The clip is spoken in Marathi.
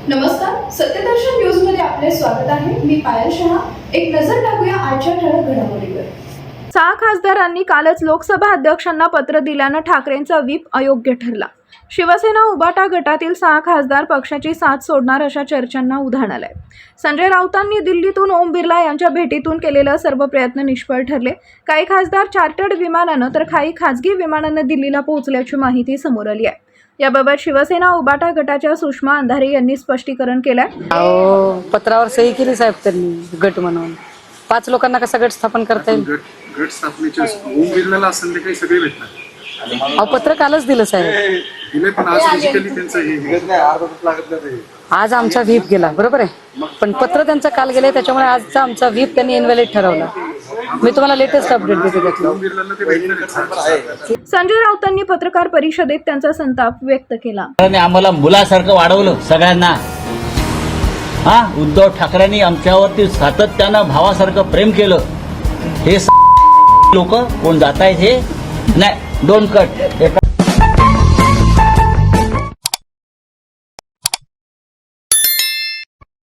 नमस्कार, सत्यदर्शन न्यूज मध्ये आपले स्वागत आहे. मी पायल शहा. एक नजर टाकूया आजच्या ठळक घडामोडीवर. 6 खासदारांनी कालच लोकसभा अध्यक्षांना पत्र दिल्यानं ठाकरेंचा व्हीप अयोग्य ठरला. शिवसेना उबाटा गटातील 6 खासदार पक्षाची साथ सोडणार अशा चर्चांना उधाण आलंय. संजय राऊतांनी दिल्लीतून ओम बिर्ला यांच्या भेटीतून केलेले सर्व प्रयत्न निष्फळ ठरले. काही खासदार चार्टर्ड विमानानं तर काही खासगी विमानानं दिल्लीला पोहोचल्याची माहिती समोर आली आहे. याबाबत शिवसेना उबाटा गटाच्या सुषमा अंधारे यांनी स्पष्टीकरण केलंय. पत्रावर सही केली साहेब त्यांनी गट म्हणून 5 लोकांना कसं गट स्थापन करता येईल. गट स्थापनेच्या ओम बिर्लाला संध्याकाळी सगळे भेटणार. पत्र कालच दिलं साहेब. दिले पण आज फिजिकली त्यांचं हे आज आमचा व्हीप गेला, बरोबर आहे, पण पत्र त्यांचं काल गेले, त्याच्यामुळे आजचा आमचा व्हीप त्यांनी इनव्हॅलिड ठरवला. मी तुम्हाला लेटेस्ट अपडेट देते त्यातलं. ओम बिर्लाला ते भेटणार. संजय राऊतांनी पत्रकार परिषदेत त्यांचा संताप व्यक्त केला. आम्हाला मुलासारखं वाढवलं सगळ्यांना. उद्धव ठाकरेंनी आमच्यावरती सातत्यानं भावासारखं प्रेम केलं. हे लोक कोण जात आहेत हे नाही. Don't cut.